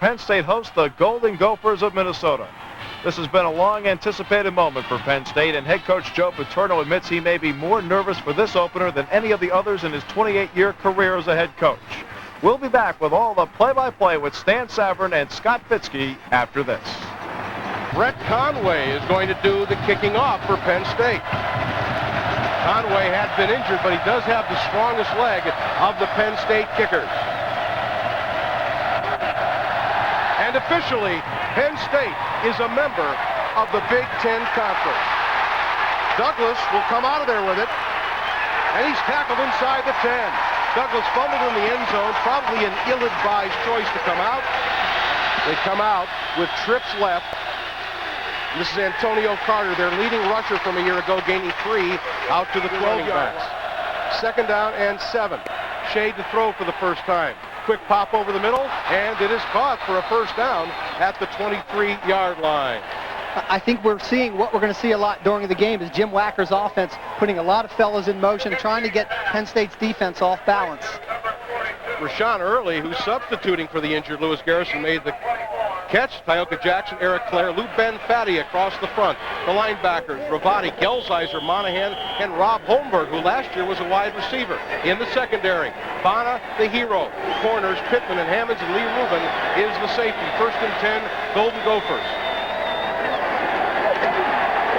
Penn State hosts the Golden Gophers of Minnesota. This has been a long-anticipated moment for Penn State, and head coach Joe Paterno admits he may be more nervous for this opener than any of the others in his 28-year career as a head coach. We'll be back with all the play-by-play with Stan Savran and Scott Fitzke after this. Brett Conway is going to do the kicking off for Penn State. Conway had been injured, but he does have the strongest leg of the Penn State kickers. And officially, Penn State is a member of the Big Ten Conference. Douglas will come out of there with it, and he's tackled inside the 10. Douglas fumbled in the end zone, probably an ill-advised choice to come out. They come out with trips left. This is Antonio Carter, their leading rusher from a year ago, gaining 3 out to the 12-yard line. Second down and 7. Shade to throw for the first time. Quick pop over the middle, and it is caught for a first down at the 23-yard line. I think we're seeing what we're going to see a lot during the game is Jim Wacker's offense putting a lot of fellas in motion, trying to get Penn State's defense off balance. Rashawn Early, who's substituting for the injured Lewis Garrison, made the catch. Tyoka Jackson, Eric Clare, Lou Ben Fatty across the front. The linebackers, Ravati, Gelsizer, Monahan, and Rob Holmberg, who last year was a wide receiver. In the secondary, Bana, the hero. Corners, Pittman and Hammonds, and Lee Rubin is the safety. First and 10, Golden Gophers.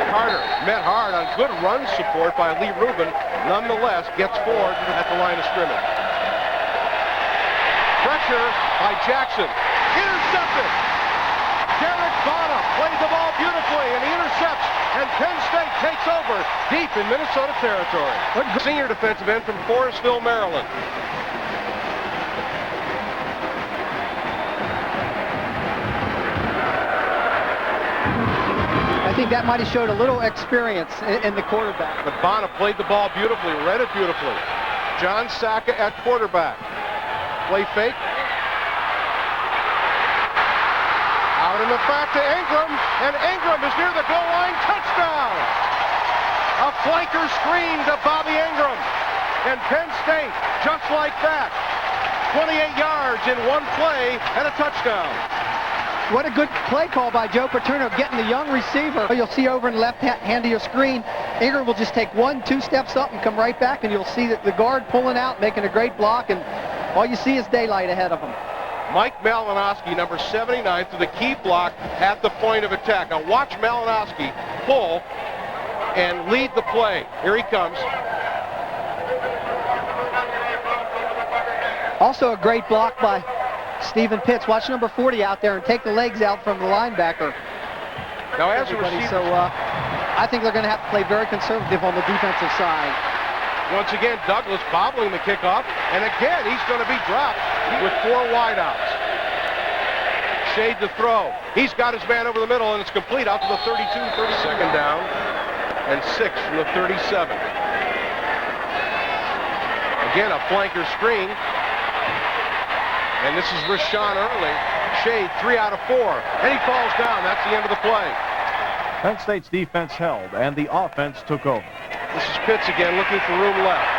Carter met hard on good run support by Lee Rubin. Nonetheless, gets forward at the line of scrimmage. Pressure by Jackson. Intercepted. Derek Bana played the ball beautifully, and he intercepts, and Penn State takes over deep in Minnesota territory. Senior defensive end from Forestville, Maryland. I think that might have showed a little experience in the quarterback. But Bana played the ball beautifully, read it beautifully. John Saka at quarterback. Play fake. Out in the back to Engram, and Engram is near the goal line. Touchdown! A flanker screen to Bobby Engram. And Penn State, just like that, 28 yards in one play and a touchdown. What a good play call by Joe Paterno, getting the young receiver. You'll see over in the left hand of your screen, Engram will just take 1-2 steps up and come right back, and you'll see that the guard pulling out, making a great block, and all you see is daylight ahead of him. Mike Malinowski, number 79, to the key block at the point of attack. Now watch Malinowski pull and lead the play. Here he comes. Also a great block by Stephen Pitts. Watch number 40 out there and take the legs out from the linebacker. Now as a receiver, so I think they're going to have to play very conservative on the defensive side. Once again, Douglas bobbling the kickoff, and again he's going to be dropped with 4 wideouts. Shade to throw. He's got his man over the middle, and it's complete out to the 32, 32nd down, and 6 from the 37. Again, a flanker screen. And this is Rashawn Early. Shade 3 out of 4, and he falls down. That's the end of the play. Penn State's defense held, and the offense took over. This is Pitts again looking for room left.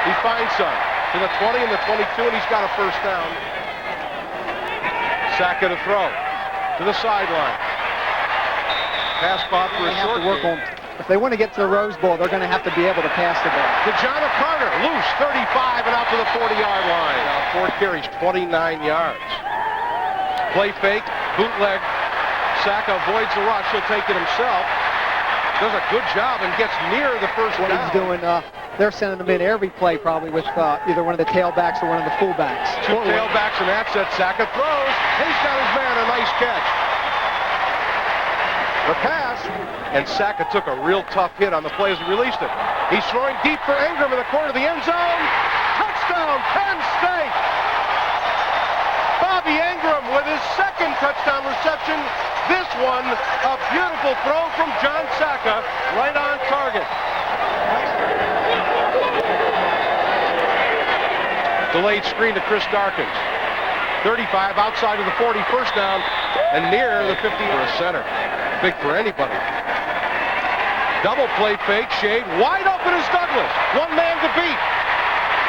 He finds some to the 20 and the 22, and he's got a first down. Saka to throw to the sideline. Pass spot for a short gain. If they want to get to the Rose Bowl, they're going to have to be able to pass the ball. Ki-Jana Carter, loose, 35 and out to the 40-yard line. Now 4 carries, 29 yards. Play fake, bootleg. Saka avoids the rush. He'll take it himself. Does a good job and gets near the first down. What he's doing, they're sending him in every play probably with either one of the tailbacks or one of the fullbacks. 2 tailbacks and that set. Saka throws. He's got his man, a nice catch. The pass, and Saka took a real tough hit on the play as he released it. He's throwing deep for Engram in the corner of the end zone. Touchdown, Penn State! Bobby Engram with his second touchdown reception. This one, a beautiful throw from John Saka, right on target. Delayed screen to Chris Darkins. 35 outside of the 40, first down, and near the 50 for a center. Big for anybody. Double play fake, Shade, wide open is Douglas. One man to beat.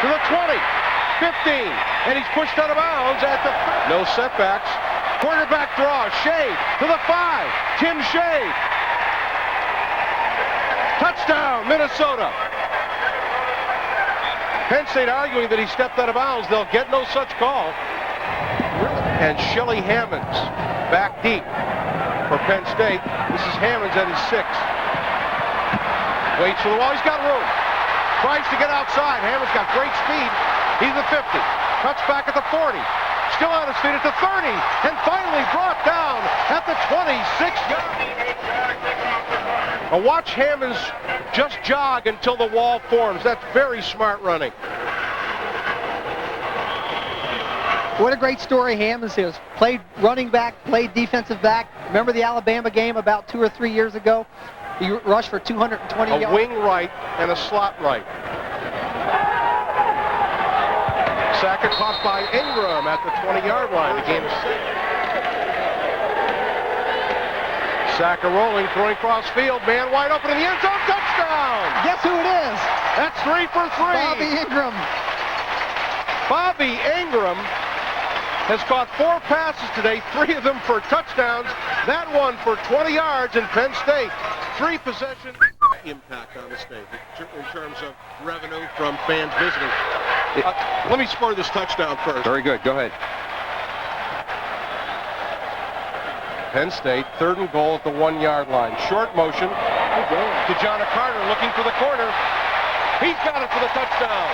To the 20. 15, and he's pushed out of bounds at the... No setbacks. Quarterback draw. Shade to the 5. Tim Shade. Touchdown, Minnesota. Penn State arguing that he stepped out of bounds. They'll get no such call. And Shelly Hammonds back deep for Penn State. This is Hammonds at his 6. Waits for the wall. He's got room. Tries to get outside. Hammonds got great speed. He's at 50. Cuts back at the 40. Still on his feet at the 30. And finally brought down at the 26-yard. Now watch Hammonds just jog until the wall forms. That's very smart running. What a great story Hammonds is. Played running back, played defensive back. Remember the Alabama game about 2 or 3 years ago? He rushed for 220 yards. A wing right and a slot right. Sackett caught by Engram at the 20-yard line. The game is set. Sackett rolling, throwing cross field. Man wide open in the end zone. Touchdown! Guess who it is? That's 3 for 3. Bobby Engram. Bobby Engram has caught 4 passes today, 3 of them for touchdowns. That one for 20 yards in Penn State. 3 possessions. Impact on the state in terms of revenue from fans visiting. Let me score this touchdown first. Very good. Go ahead. Penn State, 3rd and goal at the 1-yard line. Short motion. Ki-Jana Carter looking for the corner. He's got it for the touchdown.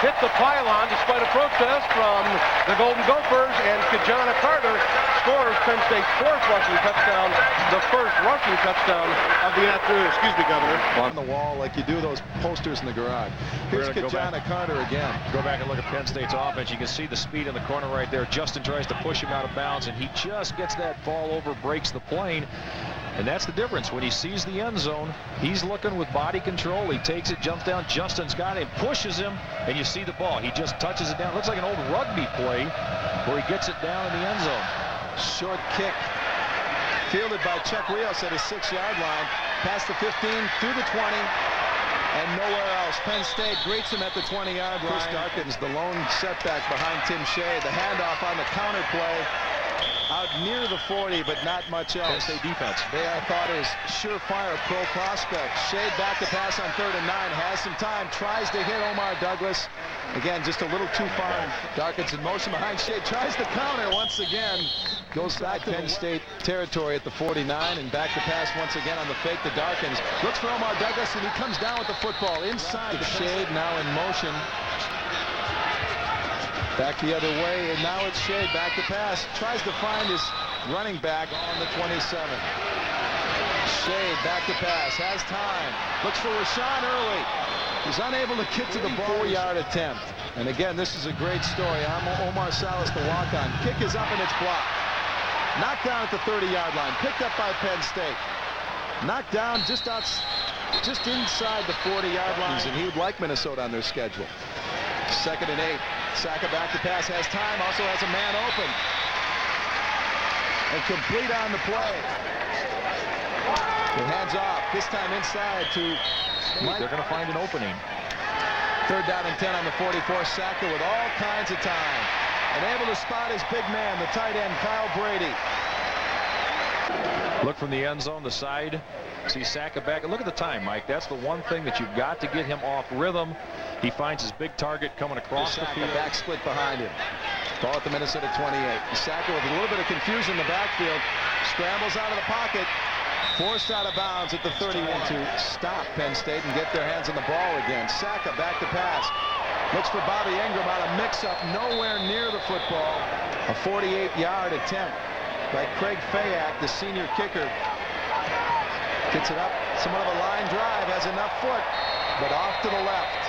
Hit the pylon despite a protest from the Golden Gophers, and Ki-Jana Carter scores Penn State's 4th rushing touchdown, the 1st rushing touchdown of the afternoon. Excuse me, Governor. On the wall like you do those posters in the garage. Here's Ki-Jana Carter again. Go back and look at Penn State's offense. You can see the speed in the corner right there. Justin tries to push him out of bounds, and he just gets that ball over, breaks the plane. And that's the difference. When he sees the end zone, he's looking with body control. He takes it, jumps down. Justin's got it, pushes him, and you see the ball. He just touches it down. Looks like an old rugby play where he gets it down in the end zone. Short kick. Fielded by Chuck Rios at his 6-yard line. Past the 15, through the 20, and nowhere else. Penn State greets him at the 20-yard line. Chris Darkins, the lone setback behind Tim Shea. The handoff on the counter play. Out near the 40, but not much else. Penn State defense. They are thought as surefire pro prospects. Shade back to pass on 3rd and 9. Has some time. Tries to hit Omar Douglas. Again, just a little too far. Darkins in motion behind Shade. Tries to counter once again. Goes back to Penn State territory at the 49 and back to pass once again on the fake to Darkins. Looks for Omar Douglas, and he comes down with the football inside. Shade now in motion. Back the other way, and now it's Shade back to pass. Tries to find his running back on the 27. Shade back to pass, has time. Looks for Rashawn early. He's unable to get to the ball. 4-yard attempt. And again, this is a great story. Omar Salas, the walk-on. Kick is up and it's blocked. Knocked down at the 30-yard line. Picked up by Penn State. Knocked down just inside the 40-yard line. And he would like Minnesota on their schedule. 2nd and 8. Saka back to pass, has time, also has a man open. And complete on the play. The hands off, this time inside to Mike. They're going to find an opening. 3rd down and 10 on the 44. Saka with all kinds of time. And able to spot his big man, the tight end, Kyle Brady. Look from the end zone, the side. See Saka back. And look at the time, Mike. That's the one thing that you've got to get him off rhythm. He finds his big target coming across the field. Back split behind him. Ball at the Minnesota 28. Saka with a little bit of confusion in the backfield. Scrambles out of the pocket. Forced out of bounds at the 31 to stop Penn State and get their hands on the ball again. Saka back to pass. Looks for Bobby Engram on a mix-up nowhere near the football. A 48-yard attempt by Craig Fayak, the senior kicker. Gets it up, somewhat of a line drive, has enough foot, but off to the left.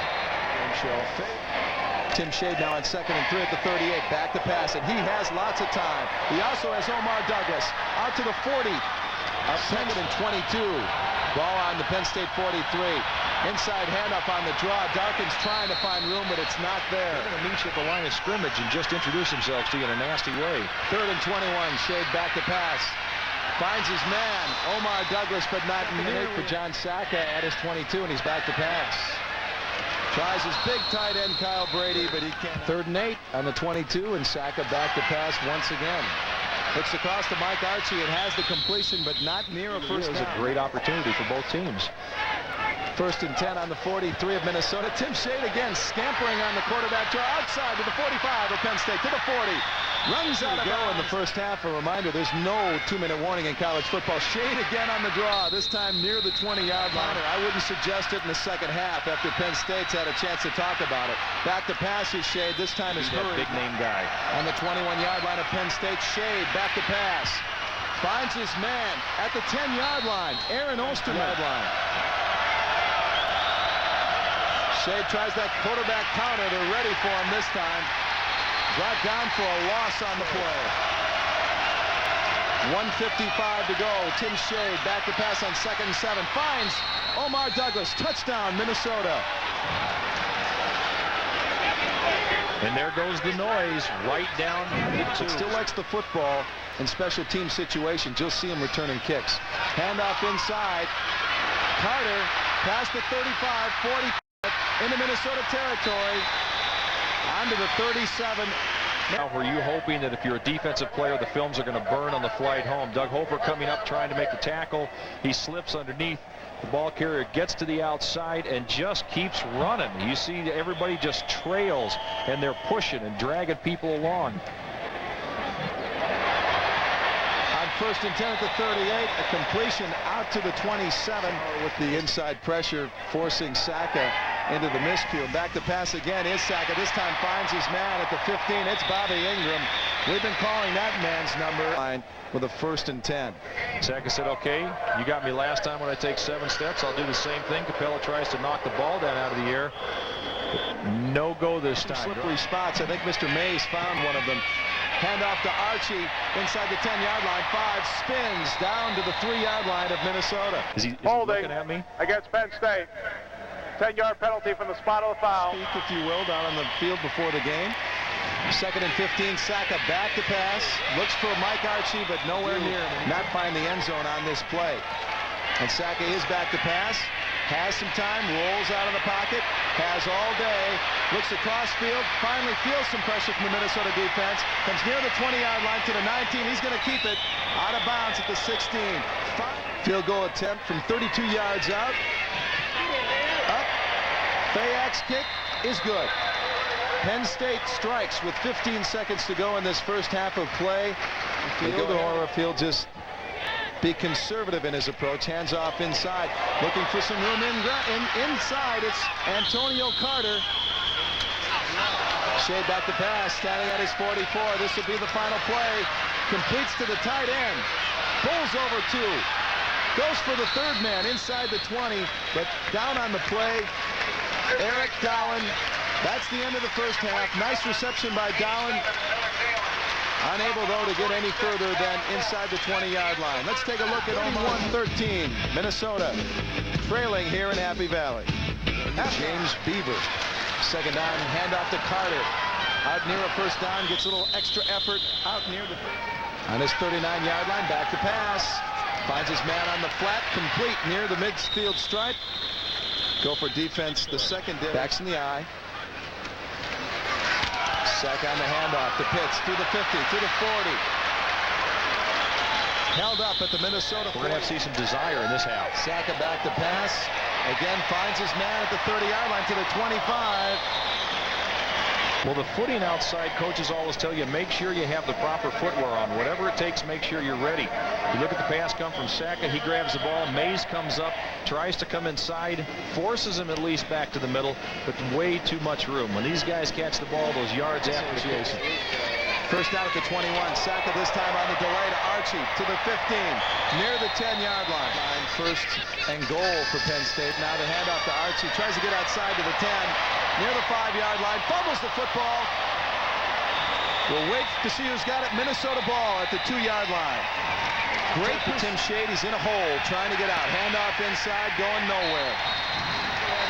Tim Shade now on 2nd and 3 at the 38, back to pass, and he has lots of time. He also has Omar Douglas out to the 40, up 2nd and 22. Ball on the Penn State 43. Inside handoff on the draw. Darkins trying to find room, but it's not there. They're going to meet you at the line of scrimmage and just introduce themselves to you in a nasty way. 3rd and 21, Shade back to pass. Finds his man, Omar Douglas, but not near for John Saka at his 22, and he's back to pass. Tries his big tight end, Kyle Brady, but he can't. 3rd and 8 on the 22, and Saka back to pass once again. Looks across to Mike Archie. It has the completion, but not near a first down. It was a great opportunity for both teams. 1st and 10 on the 43 of Minnesota. Tim Shade again scampering on the quarterback draw outside to the 45 of Penn State, to the 40. Runs out of bounds in the first half. A reminder, there's no 2-minute warning in college football. Shade again on the draw, this time near the 20-yard line. I wouldn't suggest it in the second half after Penn State's had a chance to talk about it. Back to pass is Shade. This time is hurried. Big name guy. On the 21-yard line of Penn State, Shade back to pass. Finds his man at the 10-yard line. Aaron Osterman. Shade tries that quarterback counter. They're ready for him this time. Brought down for a loss on the play. 1:55 to go. Tim Shade back to pass on 2nd and 7. Finds Omar Douglas. Touchdown, Minnesota. And there goes the noise right down the 2. Still likes the football in special team situations. You'll see him returning kicks. Handoff inside. Carter past the 35, 45 into Minnesota territory. Onto the 37. Now, were you hoping that if you're a defensive player, the films are going to burn on the flight home? Doug Hofer coming up trying to make the tackle. He slips underneath. The ball carrier gets to the outside and just keeps running. You see everybody just trails, and they're pushing and dragging people along. On 1st and 10 at the 38, a completion out to the 27 with the inside pressure forcing Saka into the miscue. Back to pass again is Saka. This time finds his man at the 15. It's Bobby Engram. We've been calling that man's number with a 1st and 10. Saka said, okay, you got me last time when I take 7 steps. I'll do the same thing. Capella tries to knock the ball down out of the air. No go this time. Slippery spots. I think Mr. Mays found one of them. Handoff to Archie inside the 10-yard line. 5 spins down to the 3-yard line of Minnesota. Is he Holding looking at me? against Penn State. 10-yard penalty from the spot of the foul. If you will, down on the field before the game. 2nd and 15. Saka back to pass. Looks for Mike Archie, but nowhere near him. Not find the end zone on this play. And Saka is back to pass. Has some time. Rolls out of the pocket. Has all day. Looks across field. Finally feels some pressure from the Minnesota defense. Comes near the 20-yard line to the 19. He's going to keep it out of bounds at the 16. Field goal attempt from 32 yards out. Up. Fayak's kick is good. Penn State strikes with 15 seconds to go in this first half of play. Or if he'll just be conservative in his approach. Hands off inside. Looking for some room inside. It's Antonio Carter. Shade back to pass. Standing at his 44. This will be the final play. Completes to the tight end. Pulls over 2. Goes for the 3rd man inside the 20. But down on the play, Eric Dowling. That's the end of the first half. Nice reception by Dowling. Unable, though, to get any further than inside the 20-yard line. Let's take a look at 31-13. Minnesota trailing here in Happy Valley. James Beaver. 2nd down, handoff to Carter. Out near a first down, gets a little extra effort out near the... On his 39-yard line, back to pass. Finds his man on the flat, complete near the midfield stripe. Gopher defense, the secondary. Backs in the eye. Saka on the handoff to Pitts, through the 50, through the 40. Held up at the Minnesota 40. We're going to see some desire in this half. Saka back to pass. Again, finds his man at the 30-yard line to the 25. Well, the footing outside, coaches always tell you, make sure you have the proper footwear on. Whatever it takes, make sure you're ready. You look at the pass come from Saka. He grabs the ball. Mays comes up, tries to come inside, forces him at least back to the middle, but way too much room. When these guys catch the ball, those yards after the catch. First down at the 21. Saka this time on the delay to Archie to the 15, near the 10-yard line. 1st and goal for Penn State. Now the handoff to Archie. Tries to get outside to the 10, near the 5-yard line. Fumbles the football. We'll wait to see who's got it. Minnesota ball at the 2-yard line. Great for Tim Shade. He's in a hole trying to get out. Handoff inside, going nowhere.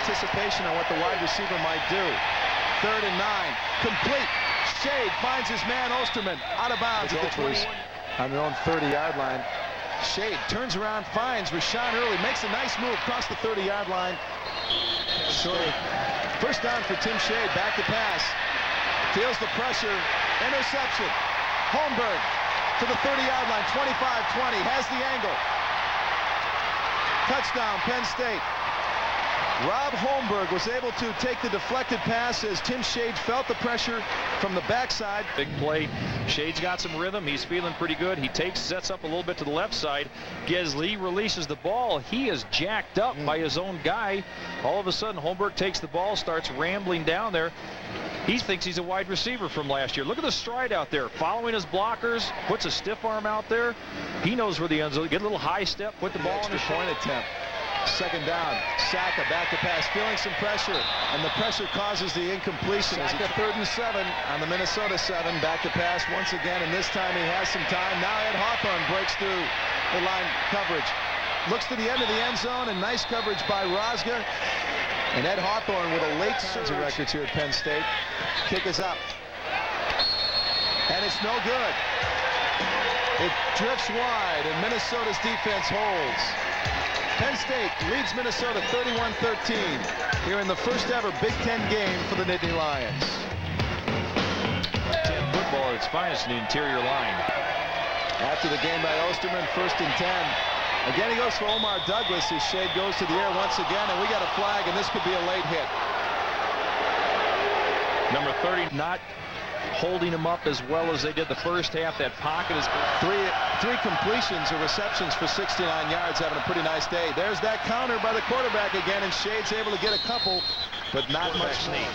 Anticipation on what the wide receiver might do. 3rd and 9. Complete. Shade finds his man Osterman out of bounds at the 21. On their own 30-yard line. Shade turns around, finds Rashawn Early, makes a nice move across the 30-yard line. Short First down for Tim Shade. Back to pass. Feels the pressure. Interception. Holmberg to the 30-yard line. 25-20. Has the angle. Touchdown, Penn State. Rob Holmberg was able to take the deflected pass as Tim Shade felt the pressure from the backside. Big play. Shade's got some rhythm. He's feeling pretty good. He sets up a little bit to the left side. Lee releases the ball. He is jacked up by his own guy. All of a sudden, Holmberg takes the ball, starts rambling down there. He thinks he's a wide receiver from last year. Look at the stride out there, following his blockers, puts a stiff arm out there. He knows where the end zone. Get a little high step, put the ball in his point attempt. Second down. Saka back to pass, feeling some pressure, and the pressure causes the incompletion. Saka 3rd and 7 on the Minnesota 7. Back to pass once again, and this time he has some time. Now Ed Hawthorne breaks through the line coverage. Looks to the end of the end zone, and nice coverage by Rosga. And Ed Hawthorne with a late surge of records here at Penn State. Kick is up. And it's no good. It drifts wide, and Minnesota's defense holds. Penn State leads Minnesota 31-13 here in the first ever Big Ten game for the Nittany Lions. Football at its finest in the interior line. After the game by Osterman, 1st and 10. Again, he goes for Omar Douglas as Shade goes to the air once again, and we got a flag, and this could be a late hit. Number 30 not holding him up as well as they did the first half. That pocket is three completions or receptions for 69 yards, having a pretty nice day. There's that counter by the quarterback again, and Shade's able to get a couple, but not much need.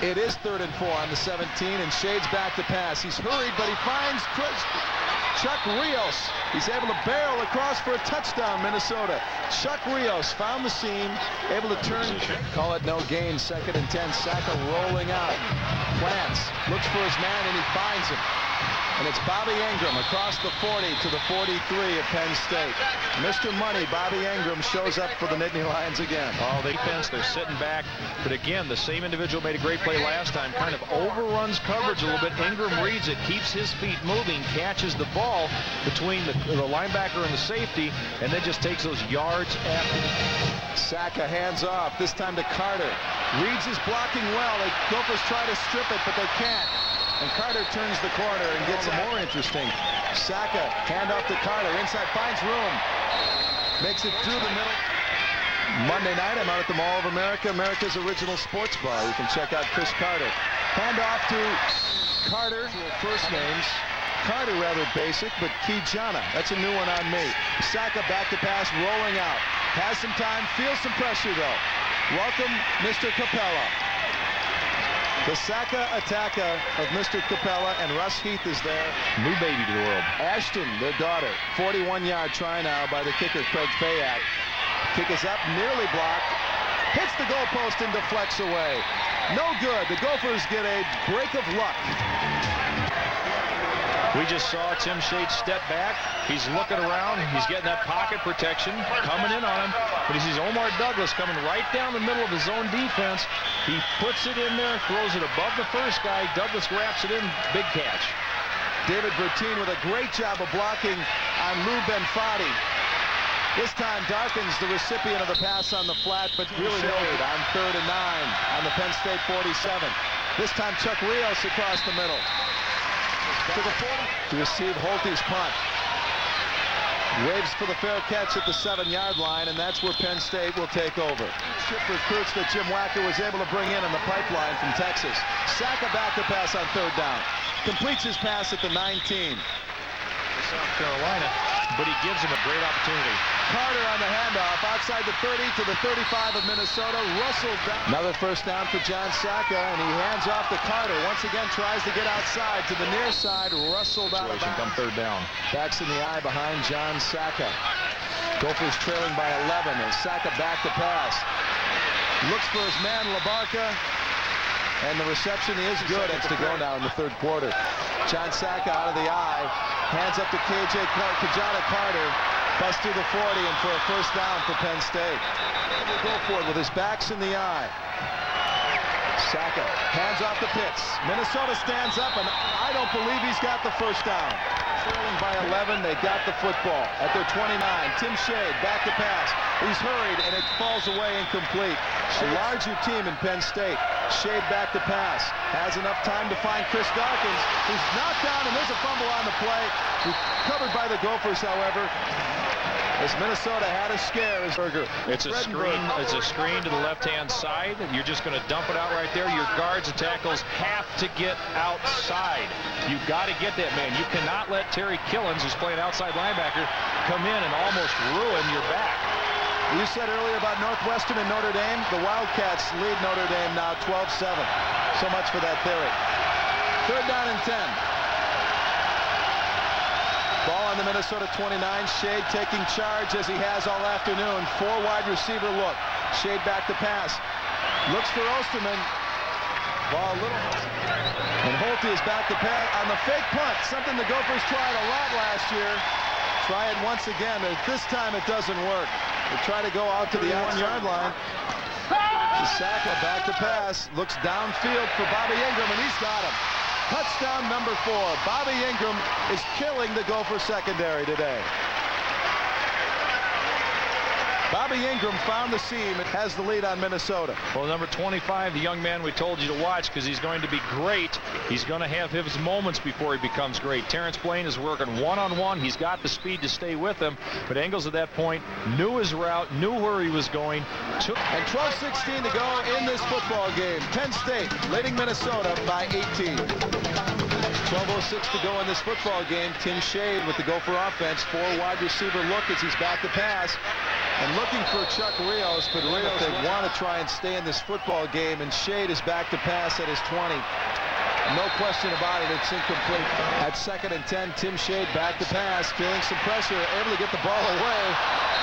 It is 3rd and 4 on the 17, and Shade's back to pass. He's hurried, but he finds Chuck Rios. He's able to barrel across for a touchdown, Minnesota. Chuck Rios found the seam, able to turn. Call it no gain, 2nd and 10. Saka rolling out. Plants, looks for his man, and he finds him. And it's Bobby Engram across the 40 to the 43 of Penn State. Mr. Money, Bobby Engram, shows up for the Nittany Lions again. Oh, defense, they're sitting back. But again, the same individual made a great play last time. Kind of overruns coverage a little bit. Engram reads it, keeps his feet moving, catches the ball between the linebacker and the safety, and then just takes those yards after. Saka hands off, this time to Carter. Reads his blocking well. The Gophers try to strip it, but they can't. And Carter turns the corner and gets it more interesting. Saka, handoff to Carter. Inside, finds room. Makes it through the middle. Monday night, I'm out at the Mall of America, America's original sports bar. You can check out Chris Carter. Handoff to Carter. First names. Carter rather basic, but Ki-Jana. That's a new one on me. Saka back to pass, rolling out. Has some time, feels some pressure though. Welcome, Mr. Capella. The Saka attacker of Mr. Capella, and Russ Heath is there. New baby to the world. Ashton, their daughter. 41-yard try now by the kicker, Craig Fayette. Kick is up, nearly blocked. Hits the goalpost and deflects away. No good. The Gophers get a break of luck. We just saw Tim Shade step back. He's looking around. He's getting that pocket protection coming in on him. But he sees Omar Douglas coming right down the middle of his own defense. He puts it in there, throws it above the first guy. Douglas wraps it in. Big catch. David Bertine with a great job of blocking on Lou Benfati. This time Darkins, the recipient of the pass on the flat, but really Shade on 3rd and 9 on the Penn State 47. This time Chuck Rios across the middle. To the 40 to receive Holte's punt. Waves for the fair catch at the 7-yard line, and that's where Penn State will take over. Ship recruits that Jim Wacker was able to bring in the pipeline from Texas. Saka back to pass on 3rd down. Completes his pass at the 19. South Carolina, but he gives him a great opportunity. Carter on the handoff outside the 30 to the 35 of Minnesota. Russell down. Another first down for John Saka, and he hands off to Carter. Once again tries to get outside to the near side. Rustled out of bounds. Come 3rd down. Backs in the eye behind John Saka. Gophers trailing by 11 and Saka back to pass. Looks for his man Labarca. And the reception is good. It's to go now in the 3rd quarter. John Saka out of the eye. Hands up to Ki-Jana Carter. Busts through the 40 and for a first down for Penn State. He'll go for it with his backs in the eye. Saka hands off to Pitts. Minnesota stands up, and I don't believe he's got the first down. trailing by 11. They got the football at their 29. Tim Shade back to pass. He's hurried, and it falls away incomplete. A larger team in Penn State. Shade back to pass. Has enough time to find Chris Dawkins, who's knocked down, and there's a fumble on the play. Recovered by the Gophers, however, as Minnesota had a scare. It's a screen. It's a screen to the left-hand side. You're just going to dump it out right there. Your guards and tackles have to get outside. You've got to get that man. You cannot let Terry Killens, who's playing outside linebacker, come in and almost ruin your back. You said earlier about Northwestern and Notre Dame. The Wildcats lead Notre Dame now 12-7. So much for that theory. 3rd down and 10. Ball on the Minnesota 29. Shade taking charge as he has all afternoon. 4 wide receiver look. Shade back to pass. Looks for Osterman. Ball a little. And Holte is back to pass on the fake punt. Something the Gophers tried a lot last year. Try it once again. This time it doesn't work. They try to go out to the 1-yard line. Saka back to pass. Looks downfield for Bobby Engram, and he's got him. Touchdown number 4. Bobby Engram is killing the Gopher secondary today. Bobby Engram found the seam and has the lead on Minnesota. Well, number 25, the young man we told you to watch because he's going to be great. He's going to have his moments before he becomes great. Terrence Blaine is working one-on-one. He's got the speed to stay with him, but Engels at that point knew his route, knew where he was going. And 12:16 to go in this football game. Penn State leading Minnesota by 18. 12:06 to go in this football game. Tim Shade with the Gopher offense. 4 wide receiver look as he's back to pass. And looking for Chuck Rios, but Rios they want to try and stay in this football game, and Shade is back to pass at his 20. No question about it, it's incomplete. At 2nd and 10, Tim Shade back to pass, feeling some pressure, able to get the ball away,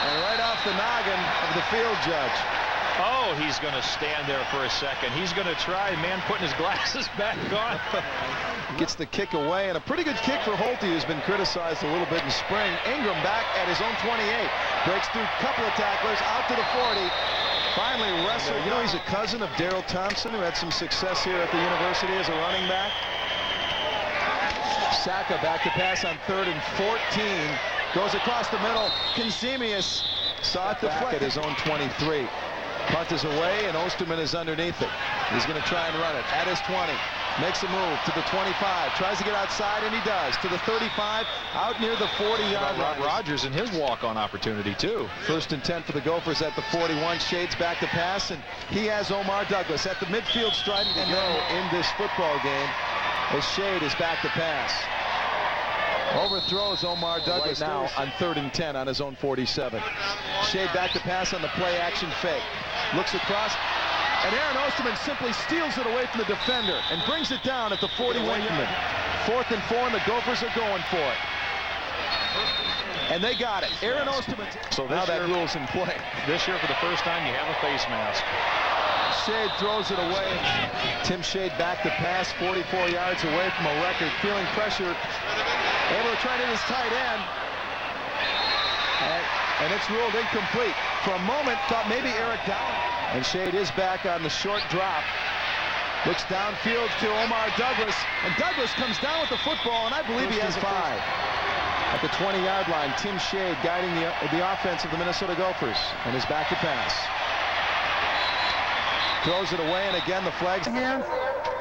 and right off the noggin of the field judge. Oh, he's going to stand there for a second. He's going to try, man, putting his glasses back on. Gets the kick away, and a pretty good kick for Holte, who's been criticized a little bit in spring. Engram back at his own 28. Breaks through a couple of tacklers, out to the 40. Finally wrestled. You know, he's a cousin of Daryl Thompson, who had some success here at the university as a running back. Saka back to pass on 3rd and 14. Goes across the middle. Consemius saw it deflect at his own 23. Punt is away, and Osterman is underneath it. He's going to try and run it at his 20. Makes a move to the 25. Tries to get outside, and he does. To the 35, out near the 40-yard line. Rogers in his walk-on opportunity, too. 1st and 10 for the Gophers at the 41. Shade's back to pass, and he has Omar Douglas at the midfield stripe to go in this football game as Shade is back to pass. Overthrows Omar Douglas right now on 3rd and 10 on his own 47. Shade back to pass on the play-action fake. Looks across, and Aaron Osterman simply steals it away from the defender and brings it down at the 41-yard. 4th and 4, and the Gophers are going for it. And they got it. Aaron Osterman. So now that rule's in play. This year, for the first time, you have a face mask. Shade throws it away. Tim Shade back to pass, 44 yards away from a record, feeling pressure. Able to try to hit his tight end. And it's ruled incomplete. For a moment, thought maybe Eric Down. And Shade is back on the short drop. Looks downfield to Omar Douglas. And Douglas comes down with the football, and I believe he has 5. At the 20-yard line, Tim Shade guiding the offense of the Minnesota Gophers. And is back to pass. Throws it away, and again, the flag's hands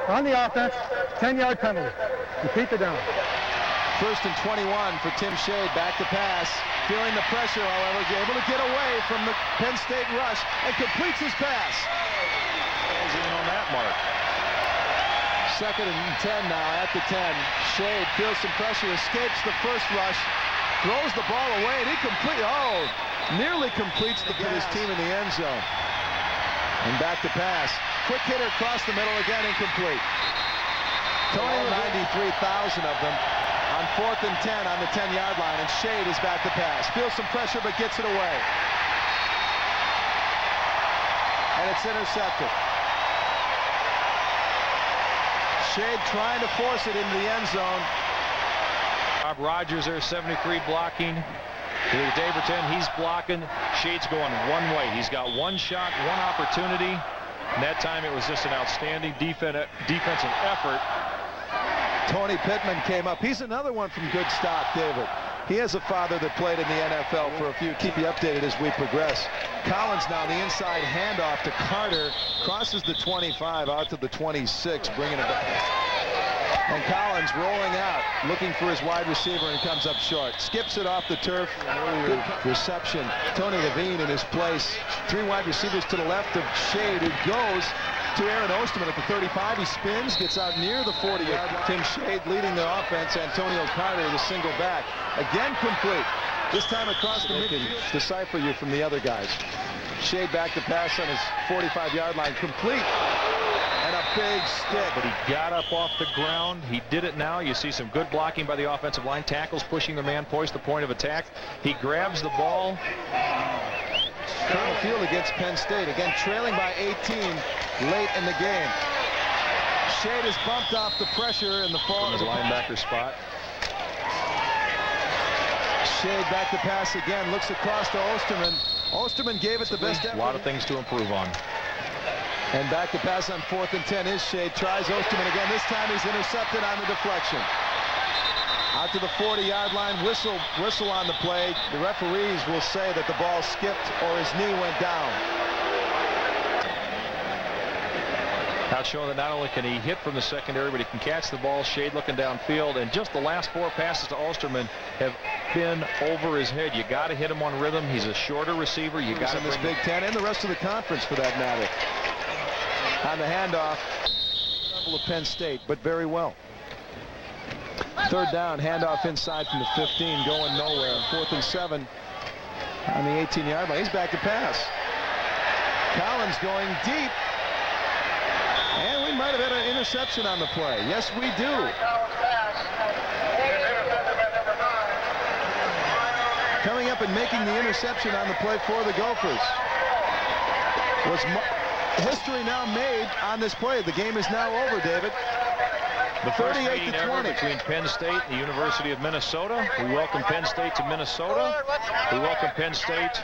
on the offense, 10-yard penalty. Repeat the down. 1st and 21 for Tim Shade, back to pass. Feeling the pressure, however, able to get away from the Penn State rush and completes his pass. Even on that mark. 2nd and 10 now at the 10. Shade feels some pressure, escapes the first rush, throws the ball away, and he nearly completes to get his team in the end zone. And back to pass. Quick hitter across the middle, again incomplete. Tony 93,000 of them on 4th and 10 on the 10-yard line, and Shade is back to pass. Feels some pressure, but gets it away. And it's intercepted. Shade trying to force it into the end zone. Bob Rogers there, 73 blocking. Daverton, he's blocking. Shade's going one way. He's got one shot, one opportunity. And that time it was just an outstanding defensive effort. Tony Pittman came up. He's another one from good stock, David. He has a father that played in the NFL for a few. Keep you updated as we progress. Collins now the inside handoff to Carter. Crosses the 25 out to the 26, bringing it back. And Collins rolling out, looking for his wide receiver, and comes up short. Skips it off the turf. Good reception. Tony Levine in his place. 3 wide receivers to the left of Shade, who goes to Aaron Osterman at the 35. He spins, gets out near the 40-yard line. Tim Shade leading the offense. Antonio Carter with a single back. Again complete. This time across the midfield. Decipher you from the other guys. Shade back to pass on his 45-yard line. Complete. And a big stick. But he got up off the ground. He did it now. You see some good blocking by the offensive line. Tackles pushing the man, poised the point of attack. He grabs the ball. Colonel Field against Penn State. Again, trailing by 18 late in the game. Shade is bumped off the pressure in the fall. His linebacker spot. Shade back to pass again. Looks across to Osterman. Osterman gave it the best effort. A lot of things to improve on. And back to pass on 4th and 10 is Shade. Tries Osterman again. This time he's intercepted on the deflection. Out to the 40-yard line. Whistle on the play. The referees will say that the ball skipped or his knee went down. Now showing that not only can he hit from the secondary, but he can catch the ball. Shade looking downfield, and just the last 4 passes to Osterman have been over his head. You got to hit him on rhythm. He's a shorter receiver. You got to in this Big Ten and the rest of the conference for that matter. On the handoff, level of Penn State, but very well. 3rd down, handoff inside from the 15, going nowhere. 4th and 7 on the 18-yard line. He's back to pass. Collins going deep. And we might have had an interception on the play. Yes, we do. Coming up and making the interception on the play for the Gophers was history now made on this play. The game is now over, David. The first meeting 38 to ever 20 between Penn State and the University of Minnesota. We welcome Penn State to Minnesota. We welcome Penn State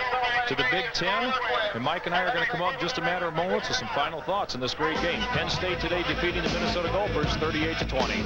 to the Big Ten. And Mike and I are going to come up in just a matter of moments with some final thoughts on this great game. Penn State today defeating the Minnesota Gophers 38 to 20.